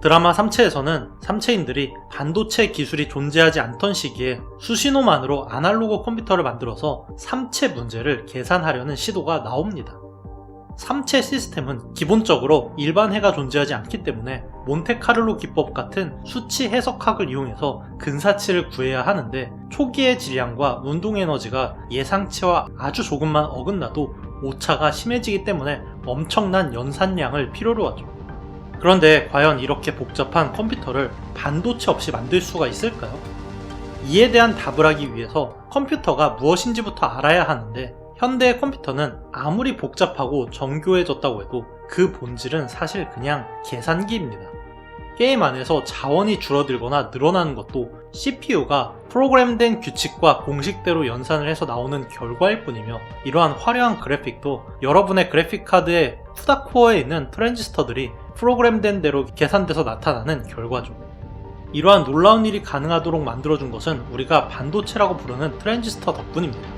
드라마 삼체에서는 삼체인들이 반도체 기술이 존재하지 않던 시기에 수신호만으로 아날로그 컴퓨터를 만들어서 삼체 문제를 계산하려는 시도가 나옵니다. 삼체 시스템은 기본적으로 일반 해가 존재하지 않기 때문에 몬테카를로 기법 같은 수치 해석학을 이용해서 근사치를 구해야 하는데, 초기의 질량과 운동에너지가 예상치와 아주 조금만 어긋나도 오차가 심해지기 때문에 엄청난 연산량을 필요로 하죠. 그런데 과연 이렇게 복잡한 컴퓨터를 반도체 없이 만들 수가 있을까요? 이에 대한 답을 하기 위해서 컴퓨터가 무엇인지부터 알아야 하는데, 현대의 컴퓨터는 아무리 복잡하고 정교해졌다고 해도 그 본질은 사실 그냥 계산기입니다. 게임 안에서 자원이 줄어들거나 늘어나는 것도 CPU가 프로그램된 규칙과 공식대로 연산을 해서 나오는 결과일 뿐이며, 이러한 화려한 그래픽도 여러분의 그래픽카드의 쿠다코어에 있는 트랜지스터들이 프로그램된 대로 계산돼서 나타나는 결과죠. 이러한 놀라운 일이 가능하도록 만들어준 것은 우리가 반도체라고 부르는 트랜지스터 덕분입니다.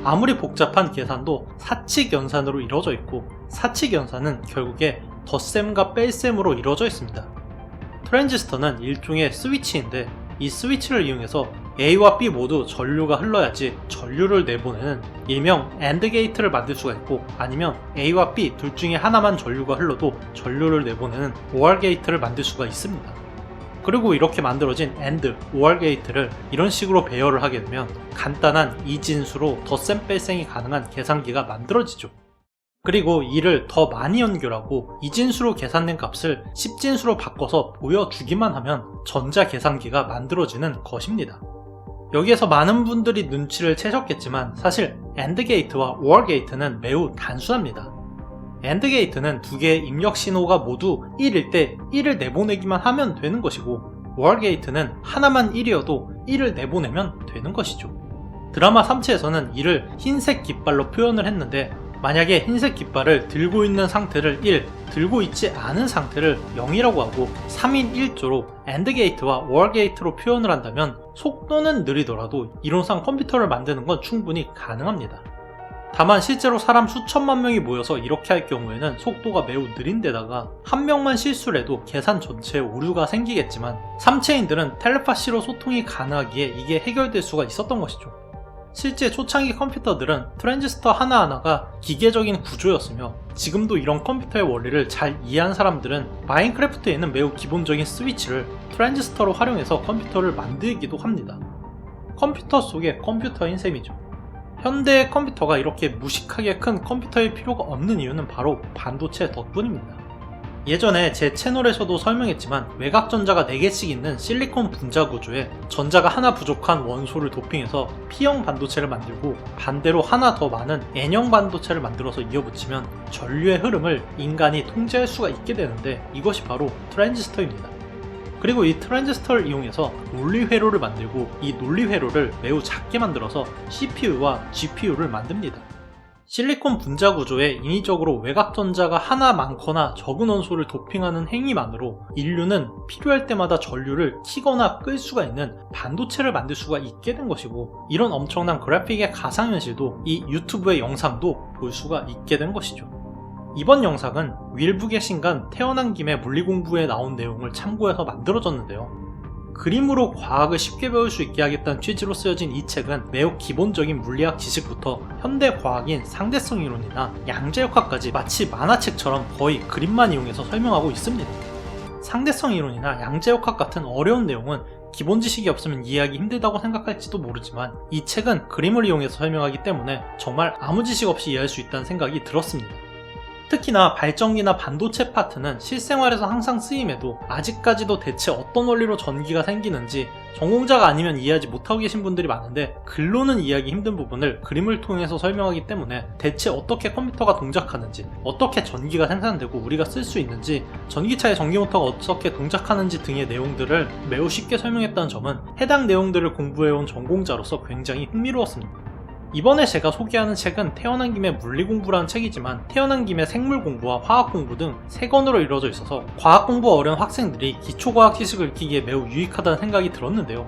아무리 복잡한 계산도 사칙 연산으로 이루어져 있고, 사칙 연산은 결국에 덧셈과 뺄셈으로 이루어져 있습니다. 트랜지스터는 일종의 스위치인데, 이 스위치를 이용해서 A와 B 모두 전류가 흘러야지 전류를 내보내는 일명 AND 게이트를 만들 수가 있고, 아니면 A와 B 둘 중에 하나만 전류가 흘러도 전류를 내보내는 OR 게이트를 만들 수가 있습니다. 그리고 이렇게 만들어진 AND, OR 게이트를 이런 식으로 배열을 하게 되면 간단한 이진수로 덧셈 뺄셈이 가능한 계산기가 만들어지죠. 그리고 이를 더 많이 연결하고 이진수로 계산된 값을 10진수로 바꿔서 보여주기만 하면 전자계산기가 만들어지는 것입니다. 여기에서 많은 분들이 눈치를 채셨겠지만 사실 AND 게이트와 OR 게이트는 매우 단순합니다. AND 게이트는 두 개의 입력 신호가 모두 1일 때 1을 내보내기만 하면 되는 것이고, OR 게이트는 하나만 1이어도 1을 내보내면 되는 것이죠. 드라마 삼체에서는 이를 흰색 깃발로 표현을 했는데, 만약에 흰색 깃발을 들고 있는 상태를 1, 들고 있지 않은 상태를 0이라고 하고 3인 1조로 AND 게이트와 OR 게이트로 표현을 한다면 속도는 느리더라도 이론상 컴퓨터를 만드는 건 충분히 가능합니다. 다만 실제로 사람 수천만 명이 모여서 이렇게 할 경우에는 속도가 매우 느린 데다가 한 명만 실수를 해도 계산 전체에 오류가 생기겠지만, 삼체인들은 텔레파시로 소통이 가능하기에 이게 해결될 수가 있었던 것이죠. 실제 초창기 컴퓨터들은 트랜지스터 하나하나가 기계적인 구조였으며, 지금도 이런 컴퓨터의 원리를 잘 이해한 사람들은 마인크래프트에 있는 매우 기본적인 스위치를 트랜지스터로 활용해서 컴퓨터를 만들기도 합니다. 컴퓨터 속의 컴퓨터인 셈이죠. 현대의 컴퓨터가 이렇게 무식하게 큰 컴퓨터일 필요가 없는 이유는 바로 반도체 덕분입니다. 예전에 제 채널에서도 설명했지만, 외곽전자가 4개씩 있는 실리콘 분자 구조에 전자가 하나 부족한 원소를 도핑해서 P형 반도체를 만들고, 반대로 하나 더 많은 N형 반도체를 만들어서 이어붙이면 전류의 흐름을 인간이 통제할 수가 있게 되는데, 이것이 바로 트랜지스터입니다. 그리고 이 트랜지스터를 이용해서 논리회로를 만들고, 이 논리회로를 매우 작게 만들어서 CPU와 GPU를 만듭니다. 실리콘 분자 구조에 인위적으로 외곽전자가 하나 많거나 적은 원소를 도핑하는 행위만으로 인류는 필요할 때마다 전류를 켜거나 끌 수가 있는 반도체를 만들 수가 있게 된 것이고, 이런 엄청난 그래픽의 가상현실도 이 유튜브의 영상도 볼 수가 있게 된 것이죠. 이번 영상은 윌북의 신간 태어난 김에 물리공부에 나온 내용을 참고해서 만들어졌는데요. 그림으로 과학을 쉽게 배울 수 있게 하겠다는 취지로 쓰여진 이 책은 매우 기본적인 물리학 지식부터 현대 과학인 상대성 이론이나 양자역학까지 마치 만화책처럼 거의 그림만 이용해서 설명하고 있습니다. 상대성 이론이나 양자역학 같은 어려운 내용은 기본 지식이 없으면 이해하기 힘들다고 생각할지도 모르지만, 이 책은 그림을 이용해서 설명하기 때문에 정말 아무 지식 없이 이해할 수 있다는 생각이 들었습니다. 특히나 발전기나 반도체 파트는 실생활에서 항상 쓰임에도 아직까지도 대체 어떤 원리로 전기가 생기는지 전공자가 아니면 이해하지 못하고 계신 분들이 많은데, 글로는 이해하기 힘든 부분을 그림을 통해서 설명하기 때문에 대체 어떻게 컴퓨터가 동작하는지, 어떻게 전기가 생산되고 우리가 쓸 수 있는지, 전기차의 전기모터가 어떻게 동작하는지 등의 내용들을 매우 쉽게 설명했다는 점은 해당 내용들을 공부해온 전공자로서 굉장히 흥미로웠습니다. 이번에 제가 소개하는 책은 태어난 김에 물리공부라는 책이지만, 태어난 김에 생물공부와 화학공부 등 3권으로 이루어져 있어서 과학공부 어려운 학생들이 기초과학 지식을 익히기에 매우 유익하다는 생각이 들었는데요.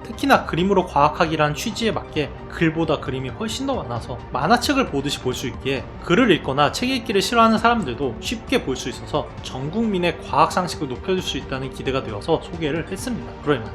특히나 그림으로 과학하기란 취지에 맞게 글보다 그림이 훨씬 더 많아서 만화책을 보듯이 볼 수 있기에 글을 읽거나 책 읽기를 싫어하는 사람들도 쉽게 볼 수 있어서 전 국민의 과학 상식을 높여줄 수 있다는 기대가 되어서 소개를 했습니다. 그러면